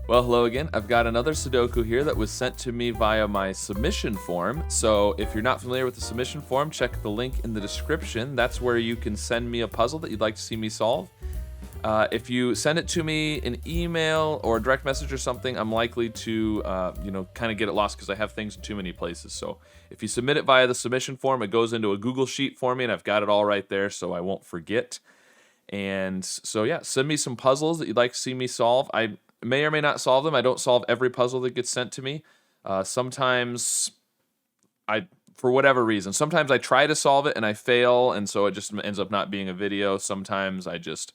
Well, hello again. I've got another Sudoku here that was sent to me via my submission form. So if you're not familiar with the submission form, check the link in the description. That's where you can send me a puzzle that you'd like to see me solve. If you send it to me in email or a direct message or something, I'm likely to, kind of get it lost because I have things in too many places. So if you submit it via the submission form, it goes into a Google Sheet for me, and I've got it all right there so I won't forget. And so, yeah, send me some puzzles that you'd like to see me solve. I may or may not solve them. I don't solve every puzzle that gets sent to me. Sometimes for whatever reason, sometimes I try to solve it and I fail, and so it just ends up not being a video. Sometimes I just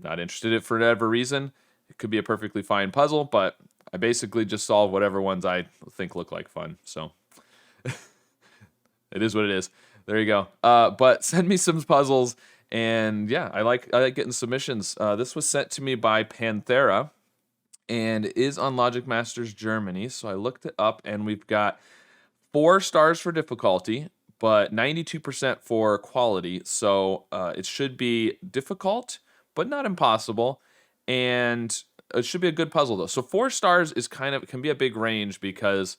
not interested in it for whatever reason. It could be a perfectly fine puzzle, but I basically just solve whatever ones I think look like fun. So it is what it is. There you go. But send me some puzzles, and yeah, I like getting submissions. This was sent to me by Panthera, and is on Logic Masters Germany. So I looked it up, and we've got 4 stars for difficulty, but 92% for quality. So it should be difficult, but not impossible, and it should be a good puzzle though. So 4 stars is can be a big range because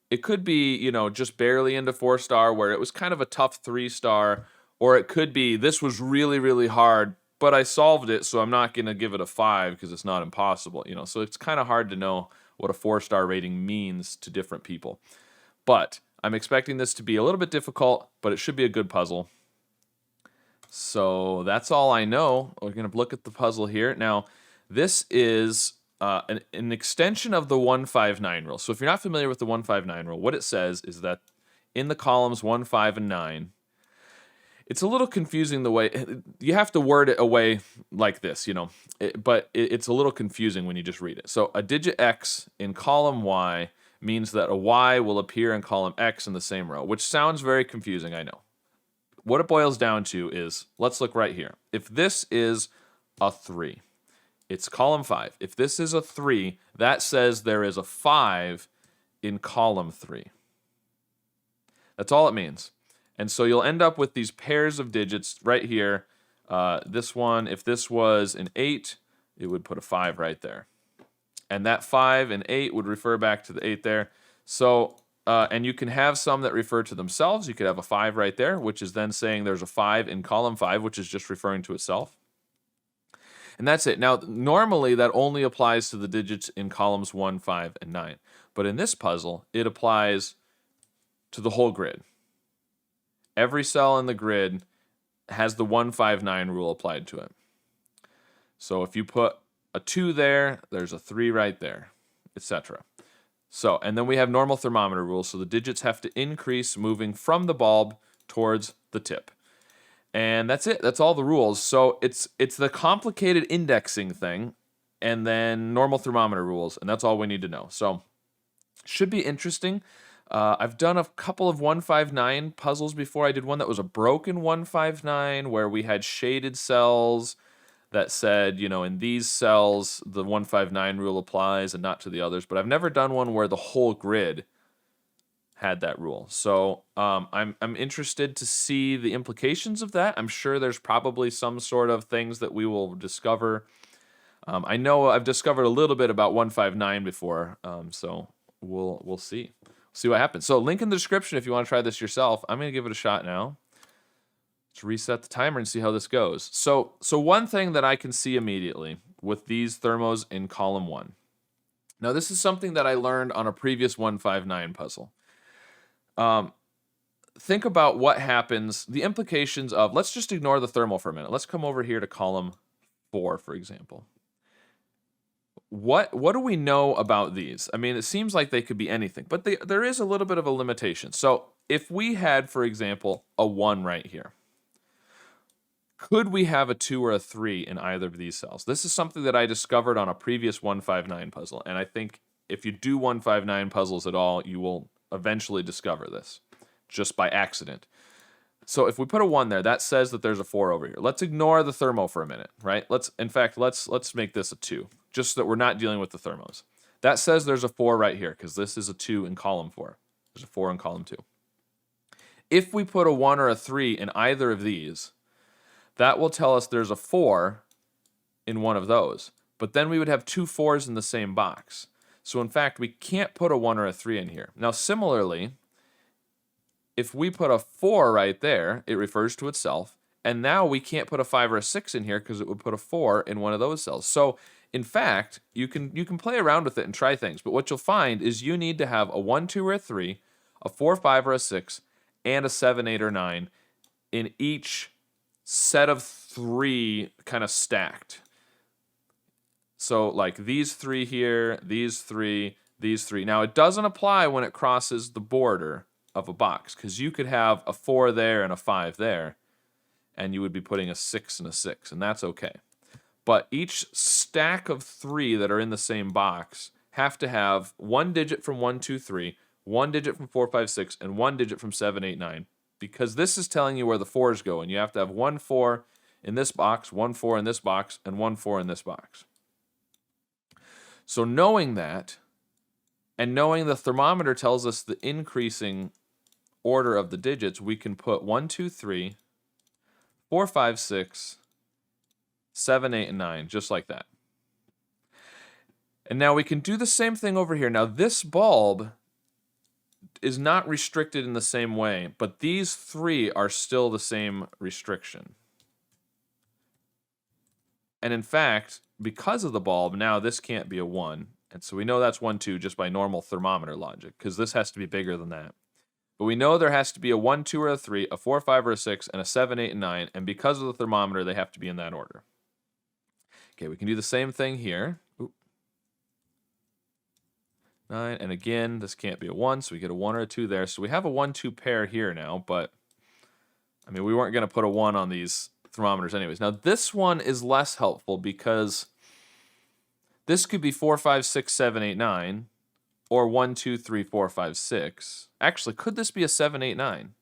it could be, just barely into 4-star where it was kind of a tough 3-star, or it could be this was really, really hard, but I solved it, so I'm not going to give it a 5 because it's not impossible, So it's kind of hard to know what a 4-star rating means to different people. But I'm expecting this to be a little bit difficult, but it should be a good puzzle. So that's all I know. We're going to look at the puzzle here. Now, this is an extension of the 159 rule. So if you're not familiar with the 159 rule, what it says is that in the columns 1, 5, and 9, it's a little confusing the way you have to word it away like this, but it's a little confusing when you just read it. So a digit X in column Y means that a Y will appear in column X in the same row, which sounds very confusing, I know. What it boils down to is, let's look right here. If this is a 3, it's column 5. If this is a 3, that says there is a 5 in column 3. That's all it means. And so you'll end up with these pairs of digits right here. This one, if this was an 8, it would put a 5 right there. And that 5 and 8 would refer back to the 8 there. So, and you can have some that refer to themselves. You could have a 5 right there, which is then saying there's a 5 in column 5, which is just referring to itself. And that's it. Now, normally that only applies to the digits in columns 1, 5, and 9. But in this puzzle, it applies to the whole grid. Every cell in the grid has the 159 rule applied to it. So if you put a 2 there, there's a 3 right there, etc. So, and then we have normal thermometer rules, so the digits have to increase moving from the bulb towards the tip. And that's it. That's all the rules. So it's the complicated indexing thing, and then normal thermometer rules, and that's all we need to know. So should be interesting. I've done a couple of 159 puzzles before. I did one that was a broken 159 where we had shaded cells that said, in these cells, the 159 rule applies and not to the others. But I've never done one where the whole grid had that rule. So I'm interested to see the implications of that. I'm sure there's probably some sort of things that we will discover. I know I've discovered a little bit about 159 before, so we'll see. See what happens. So link in the description if you want to try this yourself. I'm going to give it a shot now. Let's reset the timer and see how this goes. So one thing that I can see immediately with these thermos in column 1. Now this is something that I learned on a previous 159 puzzle. Think about what happens, the implications of, let's just ignore the thermal for a minute. Let's come over here to column 4, for example. What do we know about these? I mean, it seems like they could be anything, but there is a little bit of a limitation. So if we had, for example, a 1 right here, could we have a 2 or a 3 in either of these cells? This is something that I discovered on a previous 159 puzzle, and I think if you do 159 puzzles at all, you will eventually discover this, just by accident. So if we put a 1 there, that says that there's a 4 over here. Let's ignore the thermo for a minute, right? Let's make this a 2, just so that we're not dealing with the thermos. That says there's a 4 right here, because this is a 2 in column 4. There's a 4 in column 2. If we put a 1 or a 3 in either of these, that will tell us there's a 4 in one of those. But then we would have 2 4s in the same box. So in fact, we can't put a 1 or a 3 in here. Now similarly, if we put a 4 right there, it refers to itself. And now we can't put a 5 or a 6 in here because it would put a 4 in one of those cells. So in fact, you can play around with it and try things. But what you'll find is you need to have a 1, 2, or a 3, a 4, 5, or a 6, and a 7, 8, or 9 in each set of 3 kind of stacked. So like these 3 here, these 3, these 3. Now it doesn't apply when it crosses the border of a box, because you could have a 4 there and a 5 there, and you would be putting a 6 and a 6, and that's okay. But each stack of 3 that are in the same box have to have 1 digit from 1, 2, 3, 1 digit from 4, 5, 6, and 1 digit from 7, 8, 9, because this is telling you where the 4s go, and you have to have 1 4 in this box, 1 4 in this box, and 1 4 in this box. So knowing that, and knowing the thermometer tells us the increasing order of the digits, we can put 1, 2, 3, 4, 5, 6, 7, 8, and 9, just like that. And now we can do the same thing over here. Now this bulb is not restricted in the same way, but these 3 are still the same restriction. And in fact, because of the bulb, now this can't be a 1. And so we know that's 1, 2 just by normal thermometer logic, because this has to be bigger than that. But we know there has to be a 1, 2, or a 3, a 4, 5, or a 6, and a 7, 8, and 9. And because of the thermometer, they have to be in that order. Okay, we can do the same thing here. Oop. 9, and again, this can't be a 1, so we get a 1 or a 2 there. So we have a 1, 2 pair here now, but I mean, we weren't going to put a 1 on these thermometers anyways. Now this one is less helpful because this could be 4, 5, 6, 7, 8, 9, or 1, 2, 3, 4, 5, 6. Actually, could this be a 7, 8, 9?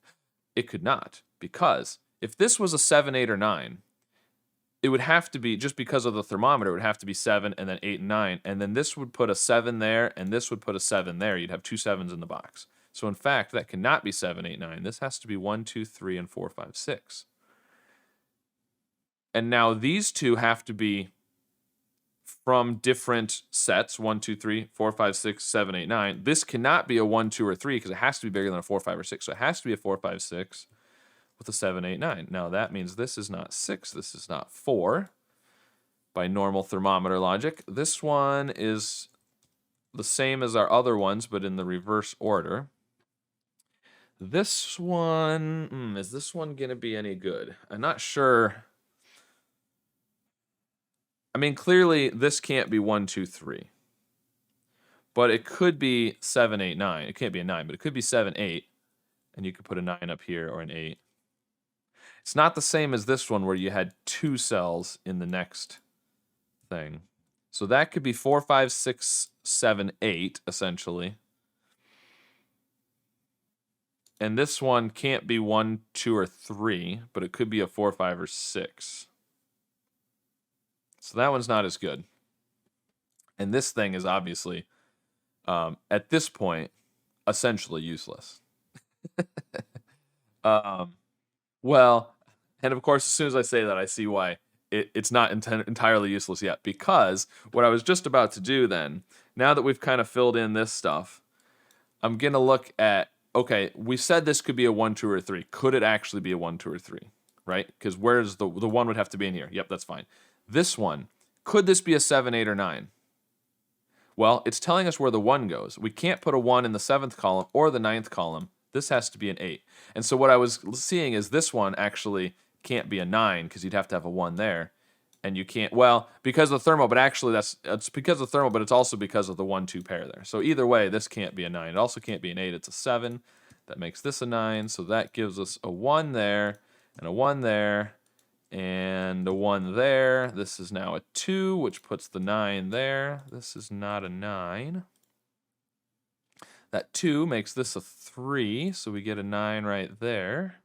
It could not, because if this was a 7, 8, or 9, it would have to be, just because of the thermometer, it would have to be 7 and then 8 and 9, and then this would put a 7 there, and this would put a 7 there. You'd have 2 7s in the box. So in fact, that cannot be 7, 8, 9. This has to be 1, 2, 3, and 4, 5, 6. And now these two have to be from different sets, 1, 2, 3, 4, 5, 6, 7, 8, 9. This cannot be a 1, 2, or 3 because it has to be bigger than a 4, 5, or 6. So it has to be a 4, 5, 6 with a 7, 8, 9. Now that means this is not 6, this is not 4 by normal thermometer logic. This one is the same as our other ones, but in the reverse order. This one, is this one going to be any good? I'm not sure. I mean, clearly this can't be 1, 2, 3. But it could be 7, 8, 9. It can't be a 9, but it could be 7, 8. And you could put a 9 up here or an 8. It's not the same as this one where you had 2 cells in the next thing. So that could be 4, 5, 6, 7, 8, essentially. And this one can't be 1, 2, or 3, but it could be a 4, 5, or 6. So that one's not as good. And this thing is obviously, at this point, essentially useless. Well, and of course, as soon as I say that, I see why it's not entirely useless yet. Because what I was just about to do then, now that we've kind of filled in this stuff, I'm going to look at, okay, we said this could be a 1, 2, or 3. Could it actually be a 1, 2, or 3? Right? Because where's the 1 would have to be in here. Yep, that's fine. This one, could this be a 7, 8, or 9? Well, it's telling us where the 1 goes. We can't put a 1 in the 7th column or the 9th column. This has to be an 8. And so what I was seeing is this one actually can't be a 9 because you'd have to have a 1 there. And you can't, well, because of the thermal, but actually it's because of the thermal, but it's also because of the 1, 2 pair there. So either way, this can't be a 9. It also can't be an 8. It's a 7. That makes this a 9. So that gives us a 1 there and a 1 there. And a 1 there. This is now a 2, which puts the 9 there. This is not a 9. That 2 makes this a 3, so we get a 9 right there.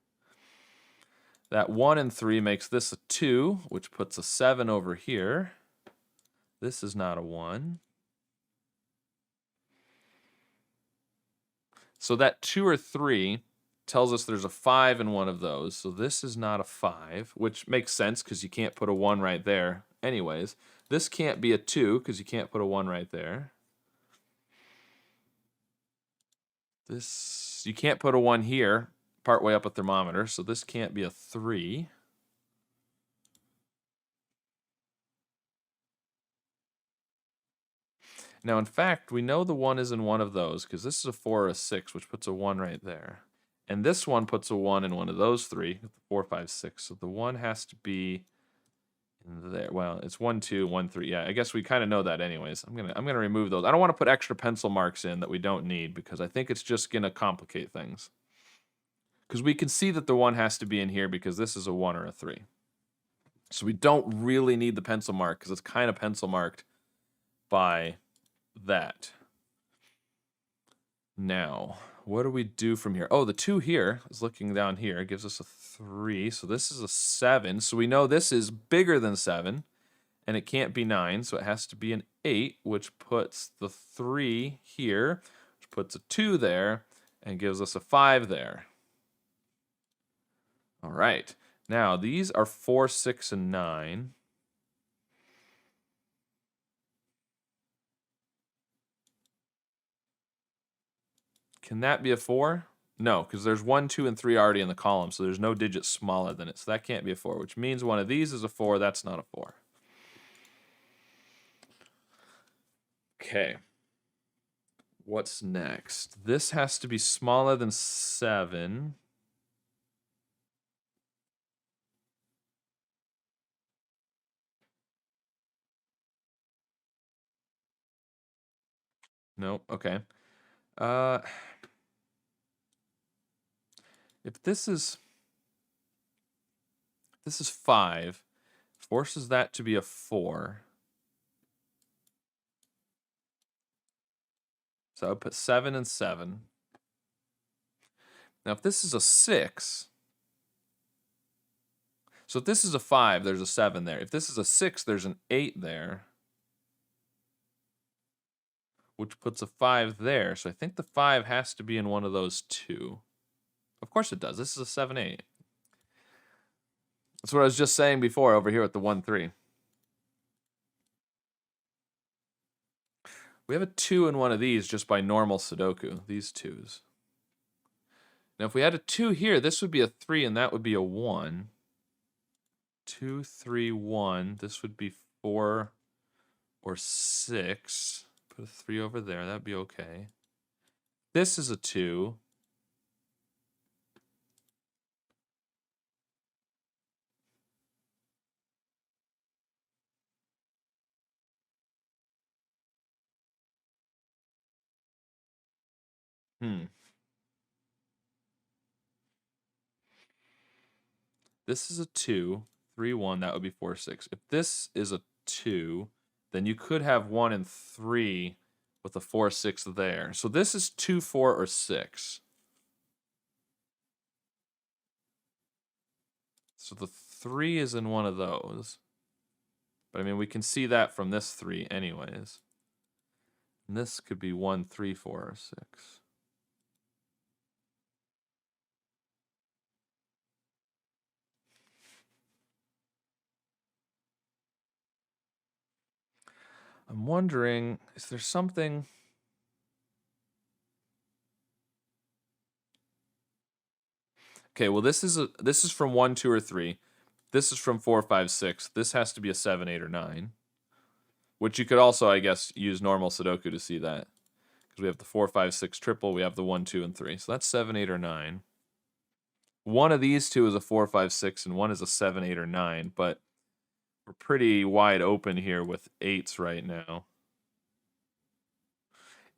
That 1 and 3 makes this a 2, which puts a 7 over here. This is not a 1. So that 2 or 3 tells us there's a 5 in one of those. So this is not a 5, which makes sense because you can't put a 1 right there anyways. This can't be a 2 because you can't put a 1 right there. This, you can't put a 1 here, partway up a thermometer, so this can't be a 3. Now, in fact, we know the 1 is in one of those because this is a 4 or a 6, which puts a 1 right there. And this one puts a 1 in one of those three, 4, 5, 6. So the 1 has to be in there. Well, it's 1, 2, 1, 3. Yeah, I guess we kind of know that anyways. I'm gonna remove those. I don't want to put extra pencil marks in that we don't need because I think it's just gonna complicate things. Because we can see that the 1 has to be in here because this is a 1 or a 3. So we don't really need the pencil mark because it's kind of pencil marked by that. Now, what do we do from here? Oh, the 2 here is looking down here. It gives us a 3. So this is a 7. So we know this is bigger than 7. And it can't be 9. So it has to be an 8, which puts the 3 here, which puts a 2 there, and gives us a 5 there. All right. Now, these are 4, 6, and 9. Can that be a 4? No, because there's 1, 2, and 3 already in the column, so there's no digit smaller than it. So that can't be a 4, which means one of these is a 4. That's not a 4. Okay. What's next? This has to be smaller than 7. Nope. Okay. If this is 5, forces that to be a 4. So I would put 7 and 7. Now if this is a 6, so if this is a 5, there's a 7 there. If this is a 6, there's an 8 there, which puts a 5 there. So I think the 5 has to be in one of those two. Of course it does. This is a 7, 8. That's what I was just saying before over here with the 1, 3. We have a 2 in one of these just by normal Sudoku, these 2s. Now if we had a 2 here, this would be a 3 and that would be a 1. 2, 3, 1. This would be 4 or 6. Put a 3 over there. That'd be okay. This is a 2. This is a 2, 3, 1. That would be 4, 6. If this is a 2, then you could have 1 and 3 with a 4, 6 there. So this is 2, 4, or 6. So the 3 is in one of those. But I mean, we can see that from this 3 anyways. And this could be 1, 3, 4, or 6. I'm wondering, is there something... Okay, well this is from 1, 2, or 3. This is from 4, 5, 6. This has to be a 7, 8, or 9. Which you could also, I guess, use normal Sudoku to see that. Because we have the 4, 5, 6 triple, we have the 1, 2, and 3. So that's 7, 8, or 9. One of these two is a 4, 5, 6, and one is a 7, 8, or 9, but we're pretty wide open here with 8s right now.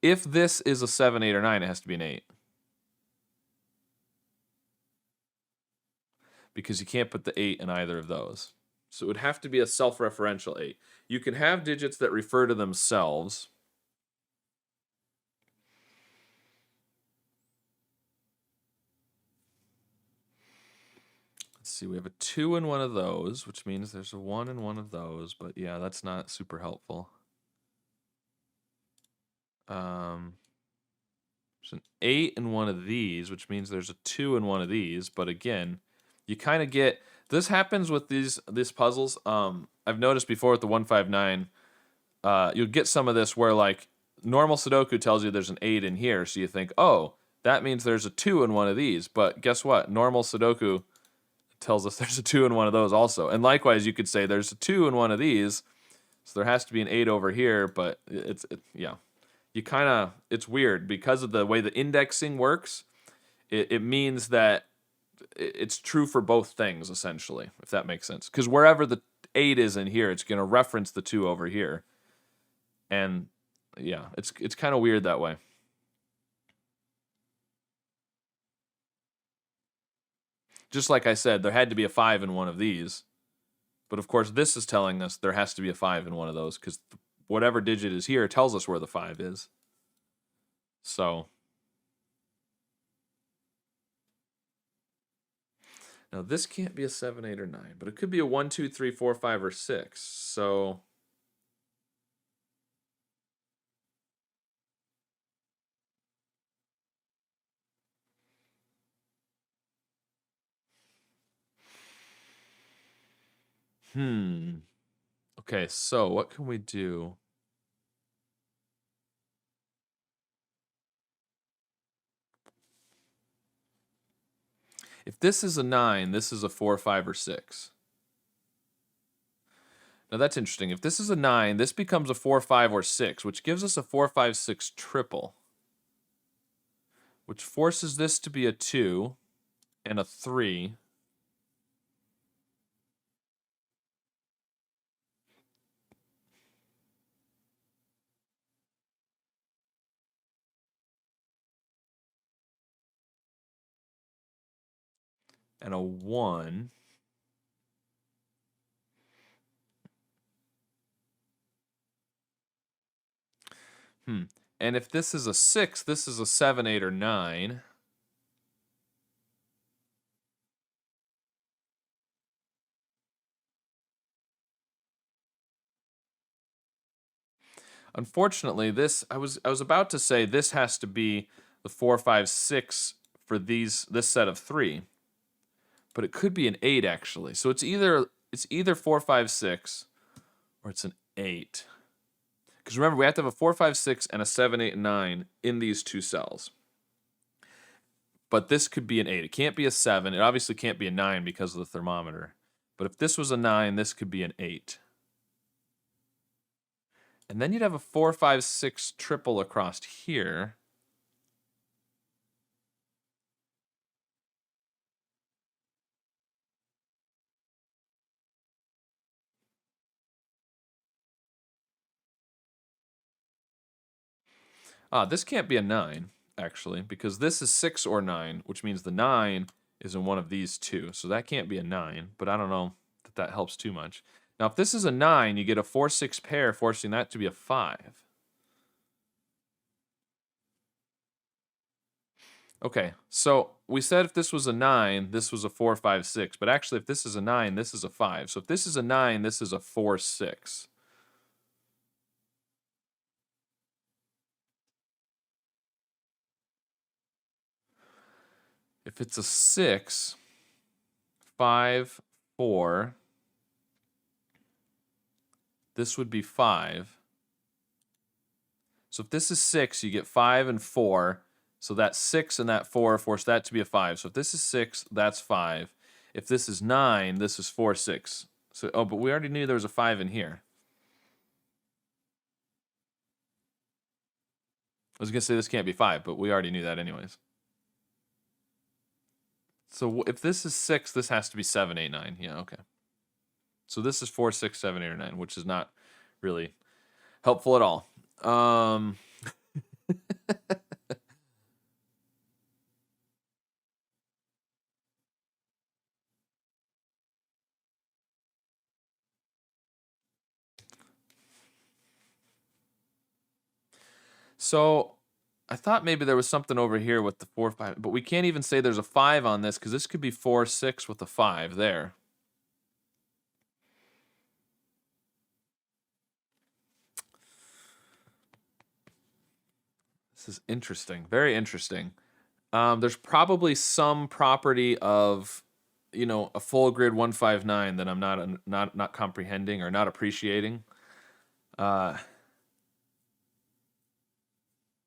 If this is a 7, 8, or 9, it has to be an 8. Because you can't put the 8 in either of those. So it would have to be a self-referential 8. You can have digits that refer to themselves. Let's see, we have a 2 in one of those, which means there's a 1 in one of those, but yeah, that's not super helpful. There's an 8 in one of these, which means there's a 2 in one of these, but again, you kind of get... This happens with these puzzles. I've noticed before with the 159, you'll get some of this where like normal Sudoku tells you there's an 8 in here, so you think, oh, that means there's a 2 in one of these. But guess what? Normal Sudoku tells us there's a 2 in one of those also. And likewise, you could say there's a 2 in one of these, so there has to be an 8 over here. But yeah, you kind of, it's weird because of the way the indexing works. It means that it's true for both things essentially, if that makes sense. Because wherever the 8 is in here, it's going to reference the 2 over here. And yeah, it's kind of weird that way. Just like I said, there had to be a 5 in one of these. But of course, this is telling us there has to be a 5 in one of those because whatever digit is here tells us where the 5 is. So now this can't be a 7, 8, or 9, but it could be a 1, 2, 3, 4, 5, or 6. So okay, so what can we do? If this is a 9, this is a 4, 5, or 6. Now that's interesting. If this is a 9, this becomes a 4, 5, or 6, which gives us a 4, 5, 6 triple, which forces this to be a 2 and a 3. And a 1. And if this is a 6, this is a 7, 8, or 9. Unfortunately, this I was about to say this has to be the 4, 5, 6 for this set of 3. But it could be an 8 actually. So it's either 4, 5, 6 or it's an 8. Because remember, we have to have a 4, 5, 6 and a 7, 8, and 9 in these two cells. But this could be an 8. It can't be a 7. It obviously can't be a 9 because of the thermometer. But if this was a 9, this could be an 8. And then you'd have a 4, 5, 6 triple across here. This can't be a 9, actually, because this is 6 or 9, which means the 9 is in one of these two. So that can't be a 9, but I don't know that that helps too much. Now, if this is a 9, you get a 4, 6 pair, forcing that to be a 5. Okay, so we said if this was a 9, this was a 4, 5, 6. But actually, if this is a 9, this is a 5. So if this is a 9, this is a 4, 6. If it's a 6, 5, 4, this would be 5. So if this is 6, you get 5 and 4. So that 6 and that 4 force that to be a 5. So if this is 6, that's 5. If this is 9, this is 4, 6. So, oh, but we already knew there was a 5 in here. I was going to say this can't be 5, but we already knew that anyways. So if this is 6, this has to be 7, 8, 9. Yeah, okay. So this is 4, 6, 7, 8, or 9, which is not really helpful at all. So I thought maybe there was something over here with the 4, 5, but we can't even say there's a 5 on this because this could be 4, 6 with a 5 there. This is interesting, very interesting. There's probably some property of you know, a full grid 159 that I'm not comprehending or not appreciating. Uh,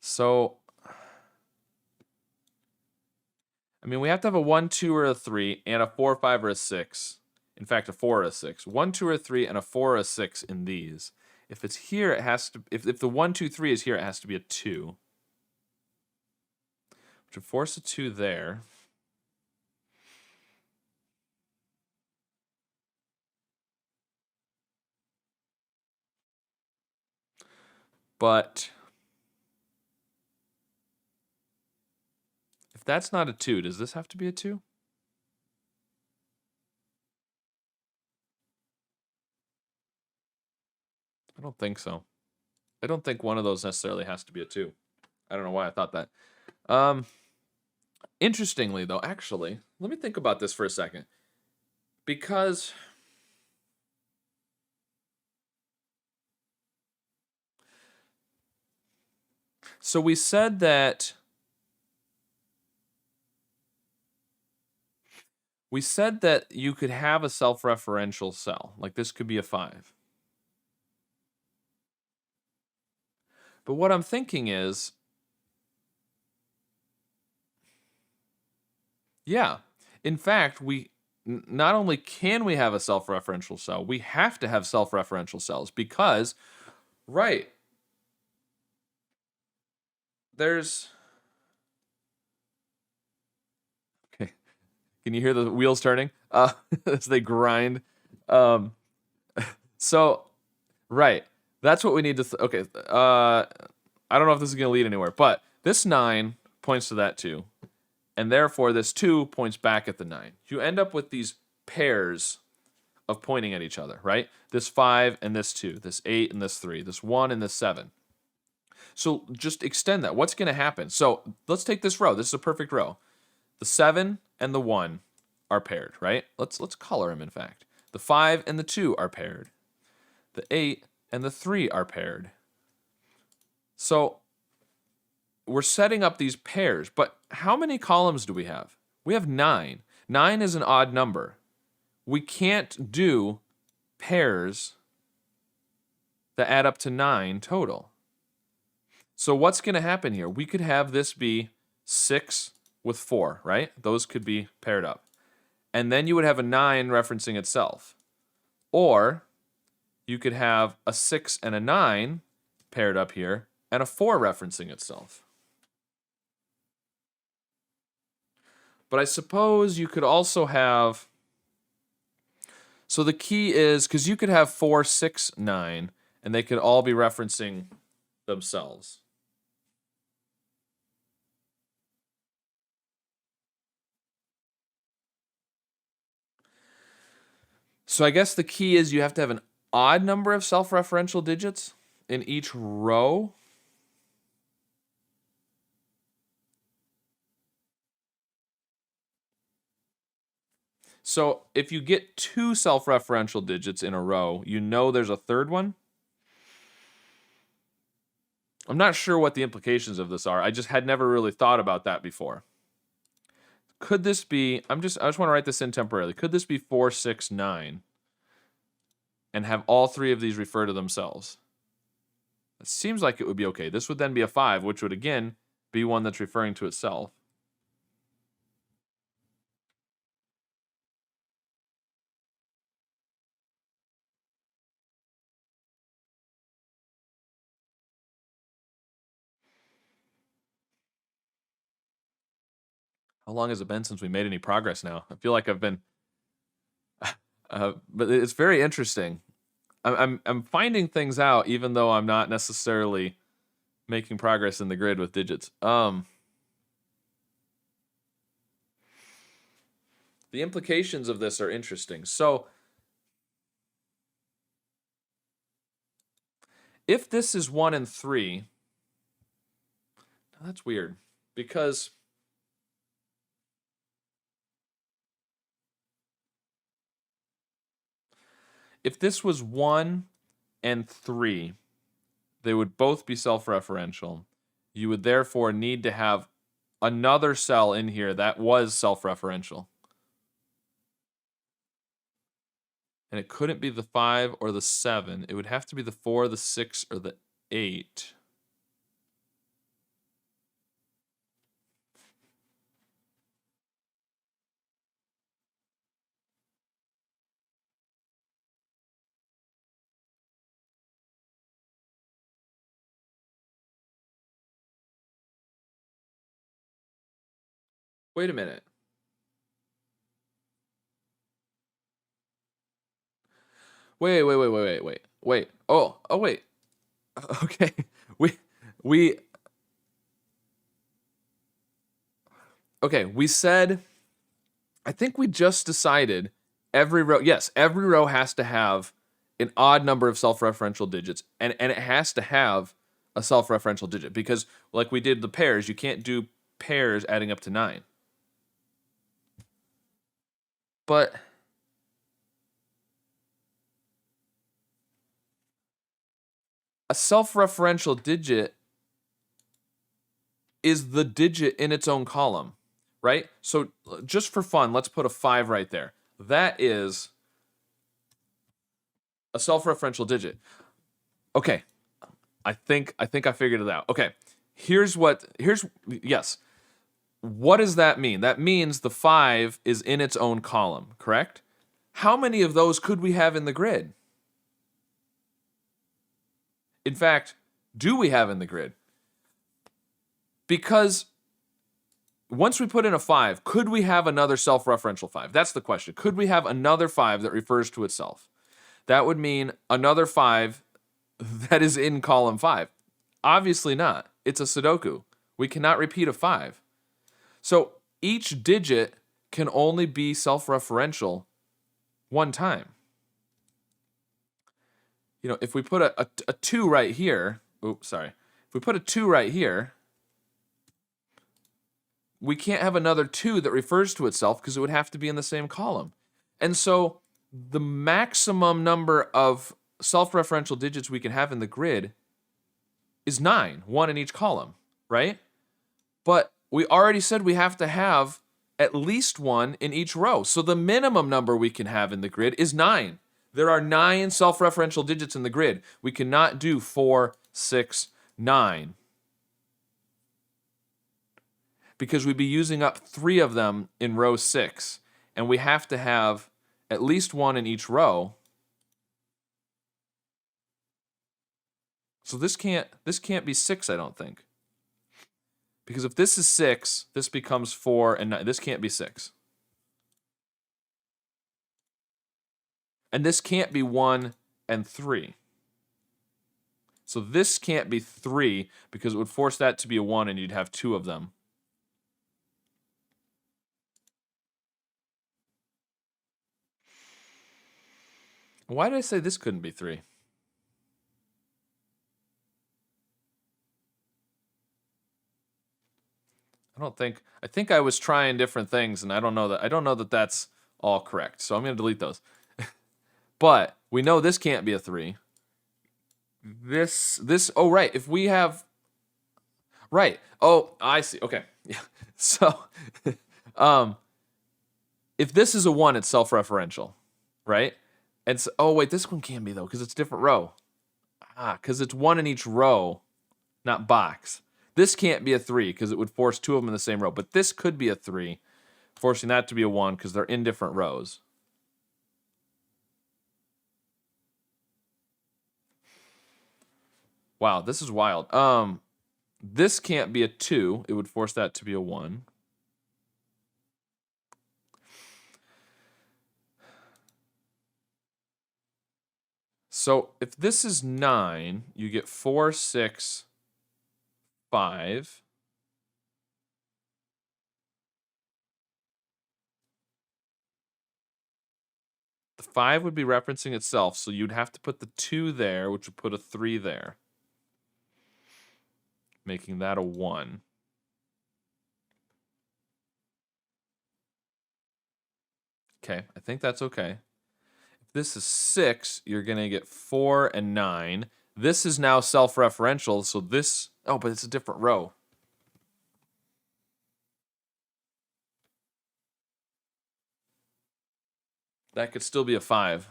so I mean, we have to have a 1, 2, or a 3, and a 4, 5, or a 6. In fact, a 4 or a 6. 1, 2, or 3, and a 4 or a 6 in these. If it's here, it has to. If the 1, 2, 3 is here, it has to be a 2. Which would force a 2 there. But if that's not a 2, does this have to be a 2? I don't think so. I don't think one of those necessarily has to be a 2. I don't know why I thought that. Interestingly, though, actually, let me think about this for a second. Because so we said that you could have a self-referential cell. Like this could be a 5. But what I'm thinking is, yeah, in fact, we not only can we have a self-referential cell, we have to have self-referential cells because, right, there's, okay, can you hear the wheels turning as they grind? So, right, that's what we need to, okay, I don't know if this is going to lead anywhere, but this 9 points to that 2. And therefore, this 2 points back at the 9. You end up with these pairs of pointing at each other, right? This 5 and this 2, this 8 and this 3, this 1 and this 7. So just extend that. What's going to happen? So let's take this row. This is a perfect row. The 7 and the 1 are paired, right? Let's color them, in fact. The 5 and the 2 are paired. The 8 and the 3 are paired. So we're setting up these pairs, but how many columns do we have? We have 9. 9 is an odd number. We can't do pairs that add up to 9 total. So what's going to happen here? We could have this be 6 with 4, right? Those could be paired up. And then you would have a 9 referencing itself. Or you could have a 6 and a 9 paired up here, and a 4 referencing itself. But I suppose you could also have, so the key is, because you could have 4, 6, 9, and they could all be referencing themselves. So I guess the key is you have to have an odd number of self-referential digits in each row. So if you get 2 self-referential digits in a row, you know there's a third one. I'm not sure what the implications of this are. I just had never really thought about that before. Could this be, I just want to write this in temporarily. Could this be 4, 6, 9? And have all 3 of these refer to themselves? It seems like it would be okay. This would then be a 5, which would again be one that's referring to itself. How long has it been since we made any progress now? I feel like I've been, but it's very interesting. I'm finding things out even though I'm not necessarily making progress in the grid with digits. The implications of this are interesting. So if this is 1 and 3, that's weird because if this was 1 and 3, they would both be self-referential. You would therefore need to have another cell in here that was self-referential. And it couldn't be the 5 or the 7. It would have to be the 4, the 6, or the 8. Wait a minute. Wait. Oh, wait. Okay. We okay, we said I think we just decided every row, yes, every row has to have an odd number of self-referential digits and it has to have a self-referential digit because like we did the pairs, you can't do pairs adding up to 9. But a self-referential digit is the digit in its own column, right? So just for fun, let's put a 5 right there. That is a self-referential digit. Okay, I think I figured it out. Okay, yes. What does that mean? That means the 5 is in its own column, correct? How many of those could we have in the grid? In fact, do we have in the grid? Because once we put in a 5, could we have another self-referential 5? That's the question. Could we have another 5 that refers to itself? That would mean another 5 that is in column 5. Obviously not. It's a Sudoku. We cannot repeat a 5. So each digit can only be self-referential one time. You know, if we put a 2 right here, oops, sorry. If we put a 2 right here, we can't have another 2 that refers to itself because it would have to be in the same column. And so the maximum number of self-referential digits we can have in the grid is 9, 1 in each column, right? But we already said we have to have at least 1 in each row. So the minimum number we can have in the grid is 9. There are 9 self-referential digits in the grid. We cannot do 4, 6, 9. Because we'd be using up 3 of them in row 6. And we have to have at least 1 in each row. So this can't be 6, I don't think. Because if this is 6, this becomes 4 and 9. This can't be 6. And this can't be 1 and 3. So this can't be 3 because it would force that to be a 1 and you'd have 2 of them. Why did I say this couldn't be 3? I think I was trying different things and I don't know that that's all correct. So I'm going to delete those. But we know this can't be a 3. Oh right, if we have right. Oh, I see. Okay. Yeah. So if this is a 1, it's self-referential, right? And so, oh wait, this one can be though because it's a different row. Because it's 1 in each row, not box. This can't be a 3 because it would force 2 of them in the same row. But this could be a 3, forcing that to be a 1 because they're in different rows. Wow, this is wild. This can't be a 2. It would force that to be a 1. So if this is 9, you get 4, 6, 5. The 5 would be referencing itself, so you'd have to put the 2 there, which would put a 3 there, making that a 1. Okay, I think that's okay. If this is 6, you're going to get 4 and 9. This is now self-referential, so this... Oh, but it's a different row. That could still be a 5.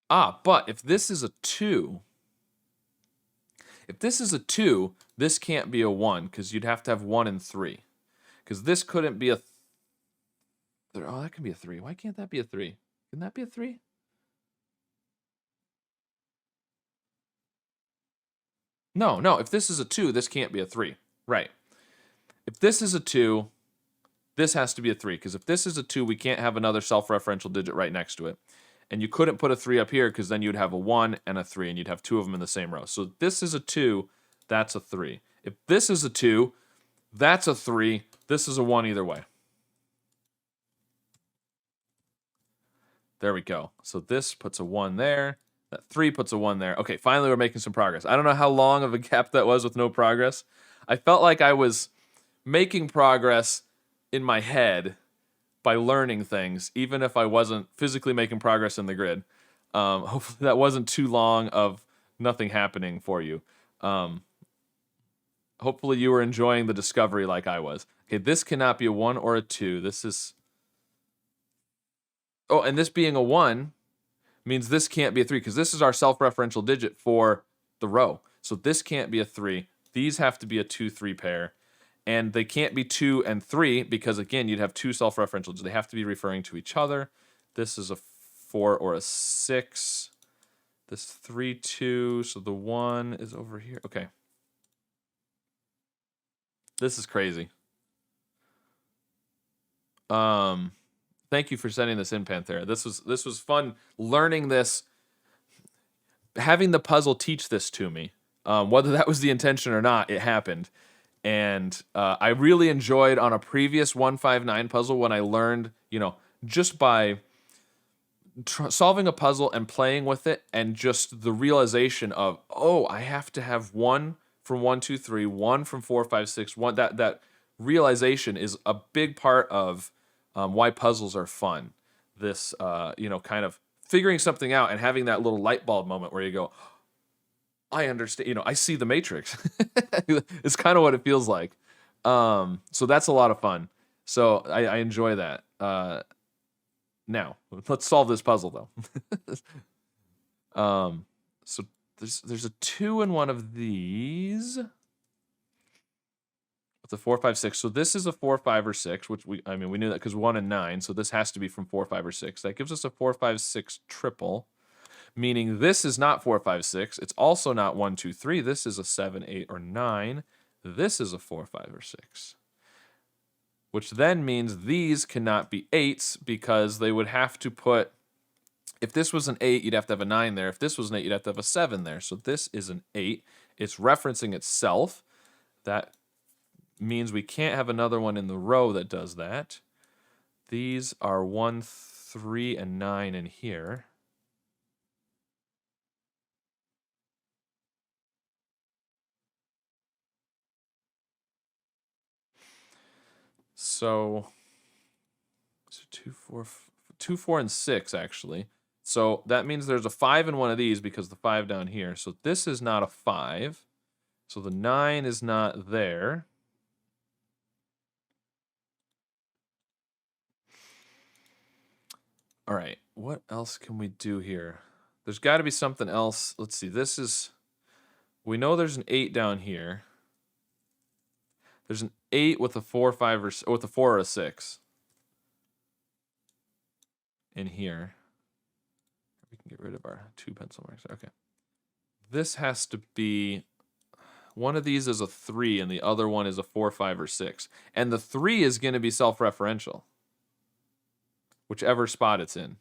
But if this is a 2, this can't be a 1 because you'd have to have 1 and 3. Because this couldn't be a... Oh, that can be a 3. Why can't that be a 3? Can that be a 3? No. If this is a 2, this can't be a 3. Right. If this is a 2, this has to be a 3. Because if this is a 2, we can't have another self-referential digit right next to it. And you couldn't put a 3 up here because then you'd have a 1 and a 3, and you'd have 2 of them in the same row. So this is a 2, that's a 3. If this is a 2, that's a 3. This is a 1 either way. There we go. So this puts a 1 there. That 3 puts a 1 there. Okay, finally we're making some progress. I don't know how long of a gap that was with no progress. I felt like I was making progress in my head by learning things, even if I wasn't physically making progress in the grid. Hopefully that wasn't too long of nothing happening for you. Hopefully you were enjoying the discovery like I was. Okay, this cannot be a 1 or a 2. This is... Oh, and this being a 1 means this can't be a 3 because this is our self-referential digit for the row. So this can't be a 3. These have to be a 2-3 pair. And they can't be 2 and 3 because, again, you'd have 2 self-referentials. They have to be referring to each other. This is a 4 or a 6. This 3, 2. So the 1 is over here. Okay. This is crazy. Thank you for sending this in, Panthera. This was fun learning this, having the puzzle teach this to me. Whether that was the intention or not, it happened. And I really enjoyed on a previous 159 puzzle when I learned, just by solving a puzzle and playing with it, and just the realization of, I have to have 1 from 1, 2, 3, 1 from 4, 5, 6, 1. That realization is a big part of why puzzles are fun. This, kind of figuring something out and having that little light bulb moment where you go, I understand, I see the Matrix. It's kind of what it feels like. So that's a lot of fun. So I enjoy that. Now, let's solve this puzzle, though. So there's a 2 in one of these. It's a 4, 5, 6. So this is a 4, 5, or 6, which we knew that because 1 and 9. So this has to be from 4, 5, or 6. That gives us a 4, 5, 6 triple. Meaning this is not 4, 5, 6. It's also not 1, 2, 3. This is a 7, 8, or 9. This is a 4, 5, or 6. Which then means these cannot be 8s because they would have to put... If this was an 8, you'd have to have a 9 there. If this was an 8, you'd have to have a 7 there. So this is an 8. It's referencing itself. That means we can't have another one in the row that does that. These are 1, 3, and 9 in here. So 2, 4, and 6, actually. So that means there's a 5 in one of these because the 5 down here. So this is not a 5. So the 9 is not there. All right, what else can we do here? There's got to be something else. Let's see, this is... We know there's an 8 down here. There's an 8 with a 4, 5, or with a 4 or a 6 in here. We can get rid of our 2 pencil marks. Okay. This has to be... One of these is a 3, and the other one is a 4, 5, or 6. And the 3 is going to be self-referential, whichever spot it's in.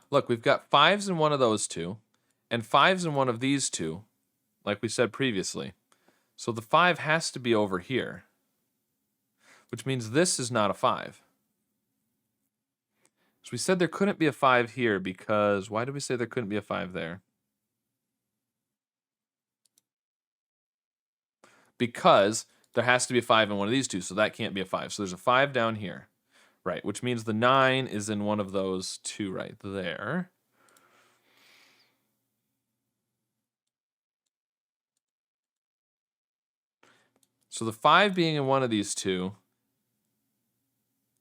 Look, we've got 5s in one of those two, and 5s in one of these two, like we said previously. So the 5 has to be over here, which means this is not a 5. So we said there couldn't be a 5 here because... Why did we say there couldn't be a 5 there? Because there has to be a 5 in one of these two, so that can't be a 5. So there's a 5 down here. Right, which means the 9 is in one of those two right there. So the 5 being in one of these two.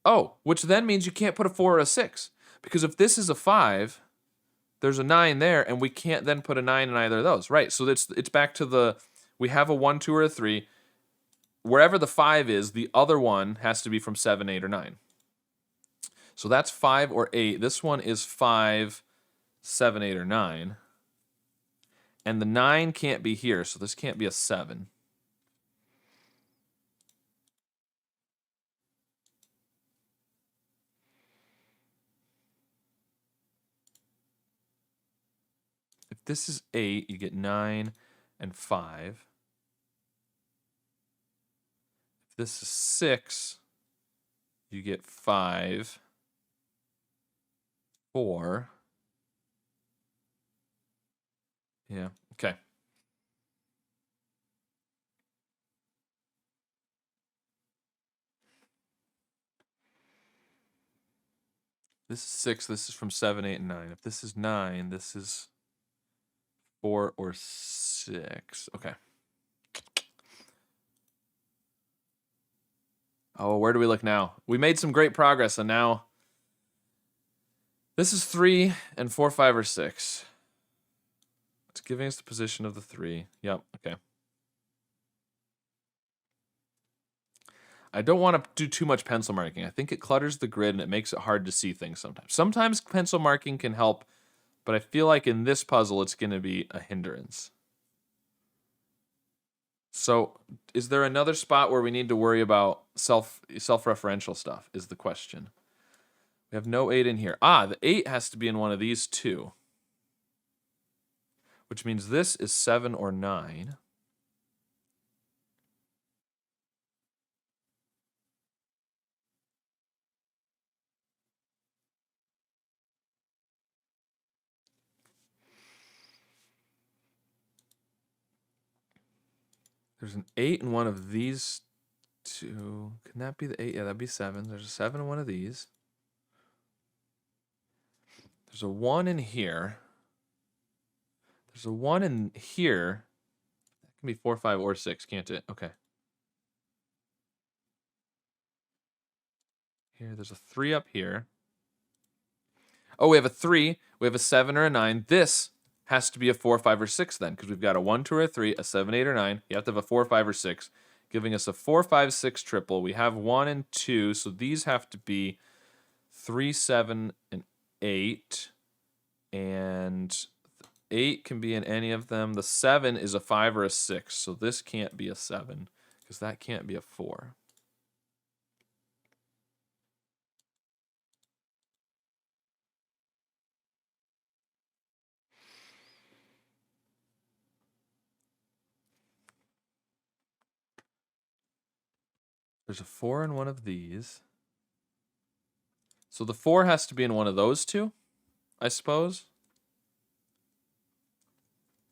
Oh, which then means you can't put a 4 or a 6. Because if this is a 5, there's a 9 there, and we can't then put a 9 in either of those. Right, so it's back to the, we have a 1, 2, or a 3. Wherever the 5 is, the other one has to be from 7, 8, or 9. So that's 5 or 8. This one is 5, 7, 8, or 9. And the 9 can't be here, so this can't be a 7. If this is 8, you get 9 and 5. If this is 6, you get 5, 4. Yeah, okay. This is 6, this is from 7, 8, and 9. If this is 9, this is 4 or 6. Okay. Oh, where do we look now? We made some great progress, and now this is 3 and 4, 5, or 6. It's giving us the position of the 3. Yep, okay. I don't want to do too much pencil marking. I think it clutters the grid and it makes it hard to see things sometimes. Sometimes pencil marking can help, but I feel like in this puzzle it's going to be a hindrance. So, is there another spot where we need to worry about self-referential stuff is the question. We have no 8 in here. Ah, the 8 has to be in one of these two. Which means this is 7 or 9. There's an 8 in one of these two. Can that be the 8? Yeah, that'd be 7. There's a 7 in one of these. There's a 1 in here. There's a 1 in here. That can be 4, 5, or 6, can't it? Okay. Here, there's a 3 up here. Oh, we have a 3. We have a 7 or a 9. This has to be a 4, 5, or 6 then, because we've got a 1, 2, or a 3, a 7, 8, or 9. You have to have a 4, 5, or 6, giving us a 4, 5, 6 triple. We have 1 and 2, so these have to be 3, 7, and 8. And 8 can be in any of them. The 7 is a 5 or a 6, so this can't be a 7, because that can't be a 4. There's a 4 in one of these. So the 4 has to be in one of those two, I suppose.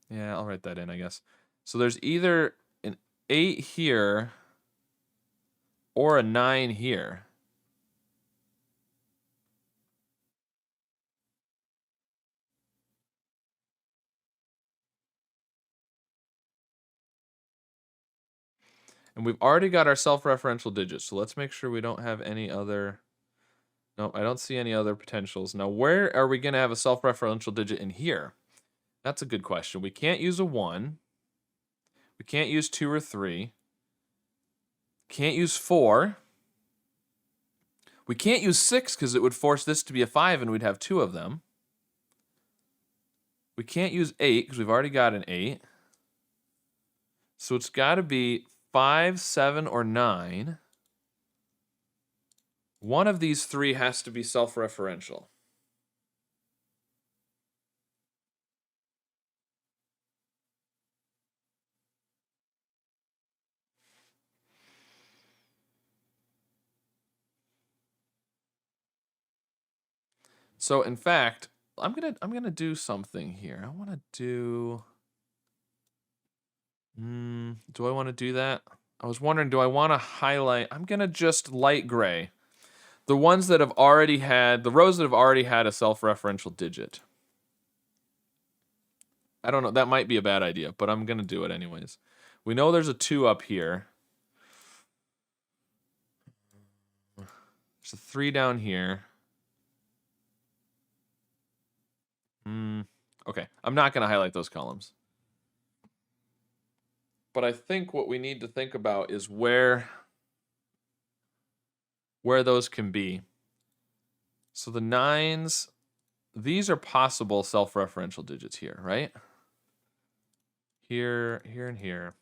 Yeah, I'll write that in, I guess. So there's either an 8 here or a 9 here. And we've already got our self-referential digits, so let's make sure we don't have any other... No, I don't see any other potentials. Now, where are we going to have a self-referential digit in here? That's a good question. We can't use a 1. We can't use 2 or 3. Can't use 4. We can't use 6 because it would force this to be a 5 and we'd have 2 of them. We can't use 8 because we've already got an 8. So it's got to be 5, 7, or 9. One of these 3 has to be self-referential. So in fact, I'm gonna do something here. I want to do. Do I want to do that? I was wondering, do I want to highlight? I'm gonna just light gray the ones that have already had the rows that have already had a self-referential digit. I don't know. That might be a bad idea, but I'm gonna do it anyways. We know there's a 2 up here. There's a 3 down here. Okay, I'm not going to highlight those columns. But I think what we need to think about is where those can be. So the 9s, these are possible self-referential digits here, right? Here, here, and here.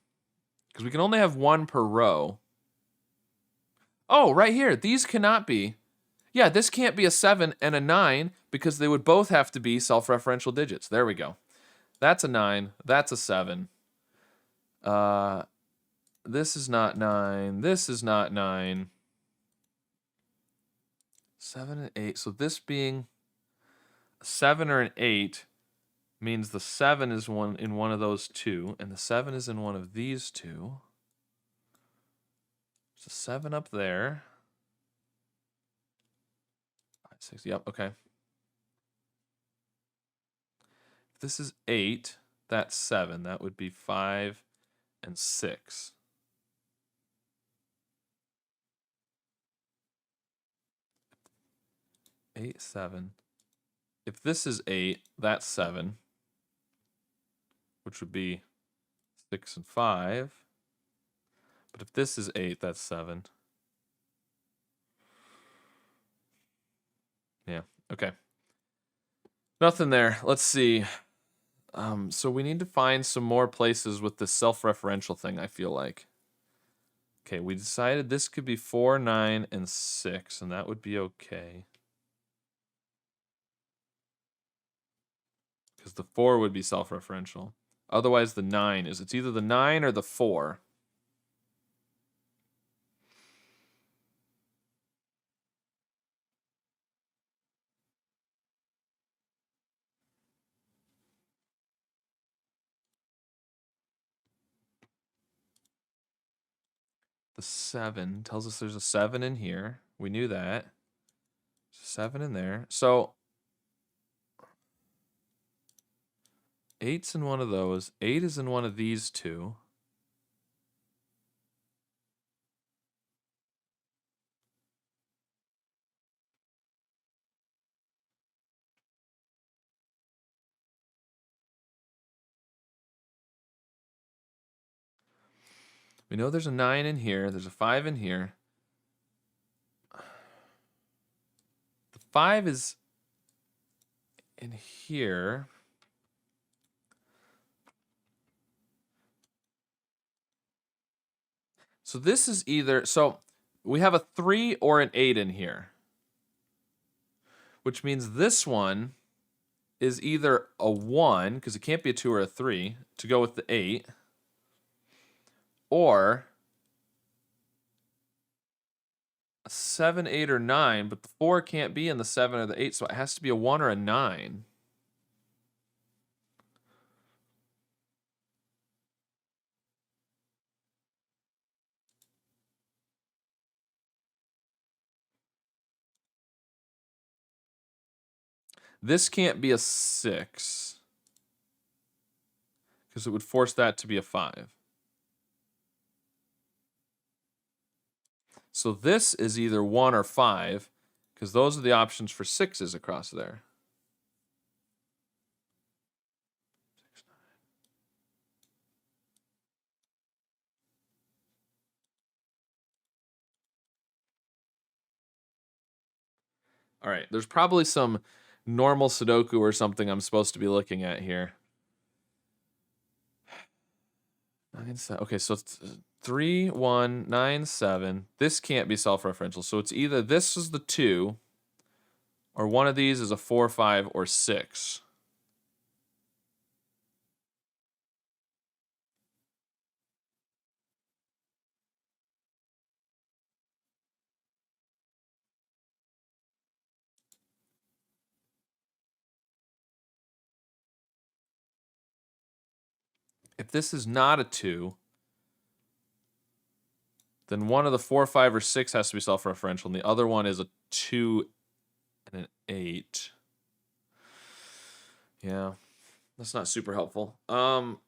Because we can only have 1 per row. Oh, right here. These cannot be. Yeah, this can't be a 7 and a 9 because they would both have to be self-referential digits. There we go. That's a 9. That's a 7. This is not 9. This is not 9. 7 and 8. So this being a 7 or an 8 means the 7 is in one of those two, and the 7 is in one of these two. There's a 7 up there. 5, 6, yep, okay. If this is 8, that's 7. That would be 5 and 6. Eight, 7. If this is 8, that's 7, which would be 6 and 5. But if this is 8, that's 7. Yeah, okay. Nothing there. Let's see. So we need to find some more places with this self-referential thing, I feel like. Okay, we decided this could be 4, 9, and 6, and that would be okay. Because the 4 would be self-referential. Otherwise, the 9 is. It's either the 9 or the 4. The 7 tells us there's a 7 in here. We knew that. There's a 7 in there. So 8's in one of those. 8 is in one of these two. We know there's a 9 in here. There's a 5 in here. The 5 is in here. So this is either, so we have a 3 or an 8 in here. Which means this one is either a 1, because it can't be a 2 or a 3, to go with the 8. Or a 7, 8, or 9, but the 4 can't be in the 7 or the 8, so it has to be a 1 or a 9. This can't be a 6, because it would force that to be a 5. So this is either 1 or 5, because those are the options for 6s across there. 6, 9. All right, there's probably some normal Sudoku or something I'm supposed to be looking at here. 9, 7. Okay, so it's 3, 1, 9, 7. This can't be self-referential, so it's either this is the 2, or one of these is a 4, 5, or 6. If this is not a 2, then one of the 4, 5, or 6 has to be self-referential, and the other one is a 2 and an 8. Yeah, that's not super helpful. I'm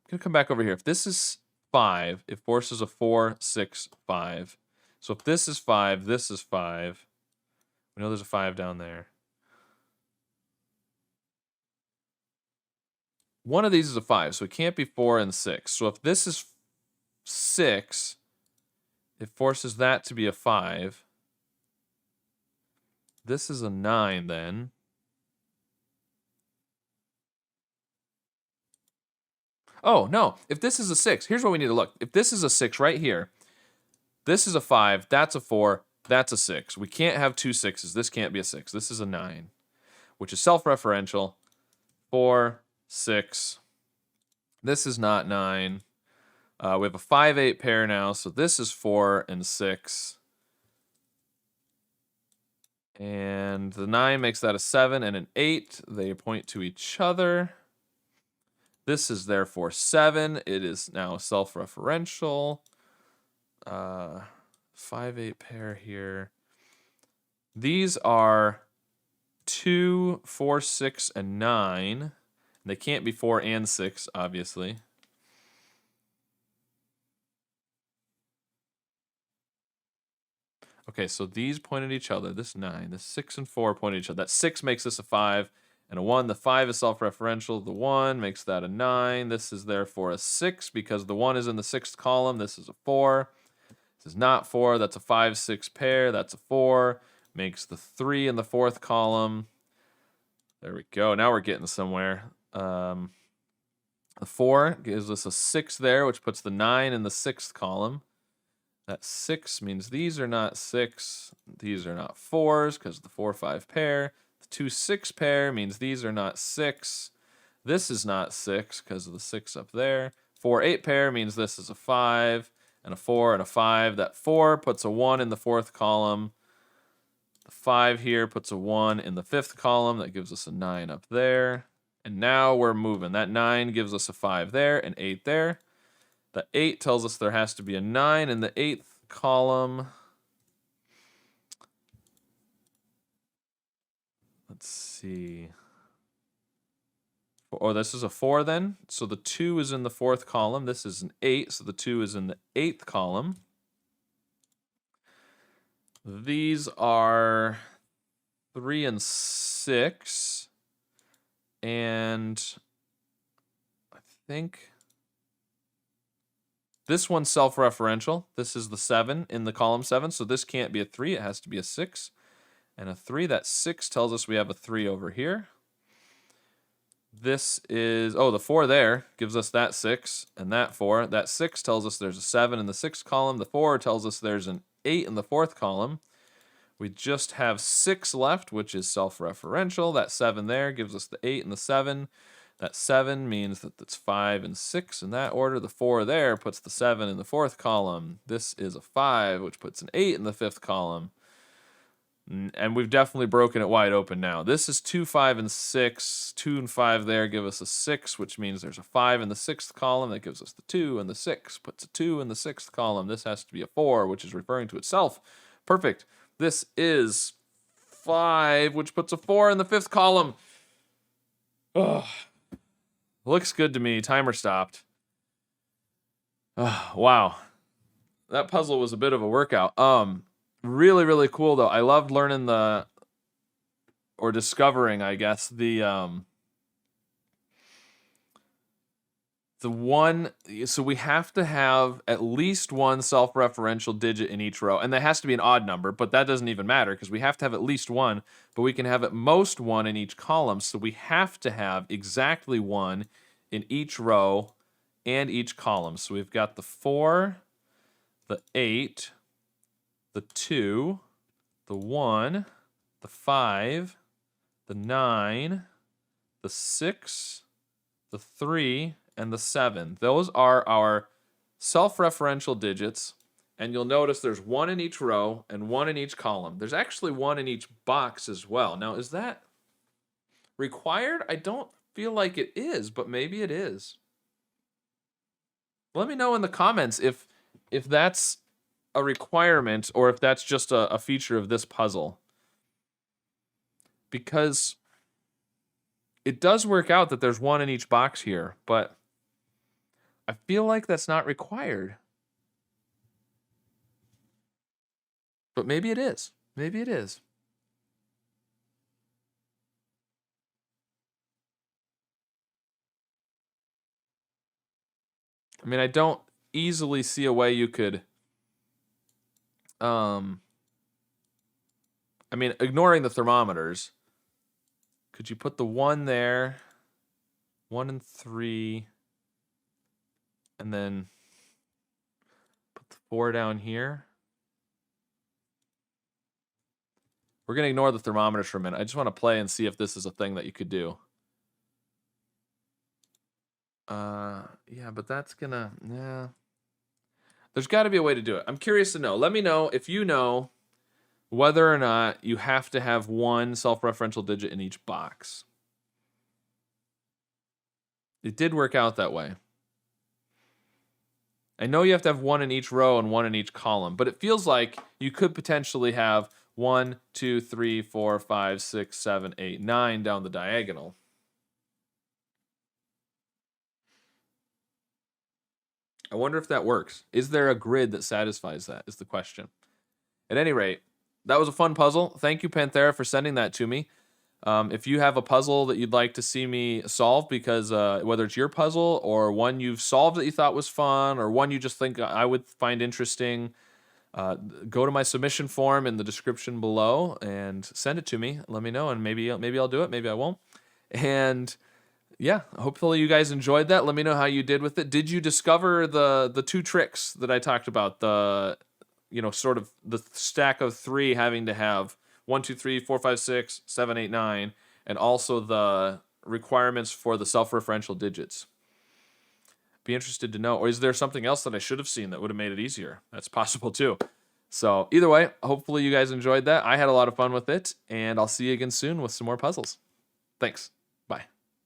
gonna come back over here. If this is 5, it forces a 4, 6, 5. So if this is 5, this is 5. We know there's a 5 down there. One of these is a 5, so it can't be 4 and 6. So if this is 6, it forces that to be a 5. This is a 9 then. Oh, no. If this is a 6, here's what we need to look. If this is a 6 right here, this is a 5, that's a 4, that's a 6. We can't have two 6s. This can't be a 6. This is a 9, which is self-referential. 4, 6. This is not 9. We have a 5-8 pair now, so this is 4 and 6. And the 9 makes that a 7 and an 8. They point to each other. This is therefore 7. It is now self-referential. 5-8 pair here. These are 2, 4, 6, and 9. They can't be 4 and 6, obviously. Okay, so these point at each other. This 9, this 6 and 4 point at each other. That 6 makes this a 5 and a 1. The 5 is self-referential. The 1 makes that a 9. This is therefore a 6 because the 1 is in the 6th column. This is a 4. This is not 4. That's a 5, 6 pair. That's a 4. Makes the 3 in the 4th column. There we go. Now we're getting somewhere. The 4 gives us a 6 there, which puts the 9 in the 6th column. That 6 means these are not 6. These are not 4s because the 4, 5 pair. The 2, 6 pair means these are not 6. This is not 6 because of the 6 up there. 4, 8 pair means this is a 5 and a 4 and a 5. That 4 puts a 1 in the 4th column. The 5 here puts a 1 in the 5th column. That gives us a 9 up there. And now we're moving. That 9 gives us a 5 there, an 8 there. The 8 tells us there has to be a 9 in the 8th column. Let's see. Oh, this is a 4 then. So the 2 is in the 4th column. This is an 8, so the 2 is in the 8th column. These are 3 and 6. And I think this one's self-referential. This is the 7 in the column 7, so this can't be a 3. It has to be a 6. And a 3, that 6 tells us we have a 3 over here. This is, oh, the 4 there gives us that 6 and that 4. That 6 tells us there's a 7 in the 6th column. The 4 tells us there's an 8 in the 4th column. We just have 6 left, which is self-referential. That 7 there gives us the 8 and the 7. That 7 means that it's 5 and 6 in that order. The 4 there puts the 7 in the 4th column. This is a 5, which puts an 8 in the 5th column. And we've definitely broken it wide open now. This is 2, 5, and 6. 2 and 5 there give us a 6, which means there's a 5 in the 6th column. That gives us the 2 and the 6. Puts a 2 in the 6th column. This has to be a 4, which is referring to itself. Perfect. This is 5, which puts a 4 in the 5th column. Ugh. Looks good to me. Timer stopped. Wow. That puzzle was a bit of a workout. Really, really cool, though. I loved learning or discovering, I guess, the one, so we have to have at least one self-referential digit in each row, and that has to be an odd number, but that doesn't even matter because we have to have at least one, but we can have at most one in each column, so we have to have exactly one in each row and each column. So we've got the 4, the 8, the 2, the 1, the 5, the 9, the 6, the 3, and the 7. Those are our self-referential digits, and you'll notice there's one in each row and one in each column. There's actually one in each box as well. Now, is that required? I don't feel like it is, but maybe it is. Let me know in the comments if that's a requirement or if that's just a feature of this puzzle. Because it does work out that there's one in each box here, but I feel like that's not required. But maybe it is. Maybe it is. I mean, I don't easily see a way you could I mean, ignoring the thermometers, could you put the 1 there, 1 and 3, and then put the 4 down here? We're going to ignore the thermometers for a minute. I just want to play and see if this is a thing that you could do. Yeah, but that's gonna, yeah. There's got to be a way to do it. I'm curious to know. Let me know if you know whether or not you have to have 1 self-referential digit in each box. It did work out that way. I know you have to have 1 in each row and 1 in each column, but it feels like you could potentially have 1, 2, 3, 4, 5, 6, 7, 8, 9 down the diagonal. I wonder if that works. Is there a grid that satisfies that, is the question. At any rate, that was a fun puzzle. Thank you, Panthera, for sending that to me. If you have a puzzle that you'd like to see me solve, because whether it's your puzzle or one you've solved that you thought was fun or one you just think I would find interesting, go to my submission form in the description below and send it to me. Let me know, and maybe I'll do it, maybe I won't. And yeah, hopefully you guys enjoyed that. Let me know how you did with it. Did you discover the 2 tricks that I talked about? The, you know, sort of the stack of 3 having to have 1, 2, 3, 4, 5, 6, 7, 8, 9, and also the requirements for the self-referential digits. Be interested to know. Or is there something else that I should have seen that would have made it easier? That's possible too. So either way, hopefully you guys enjoyed that. I had a lot of fun with it, and I'll see you again soon with some more puzzles. Thanks.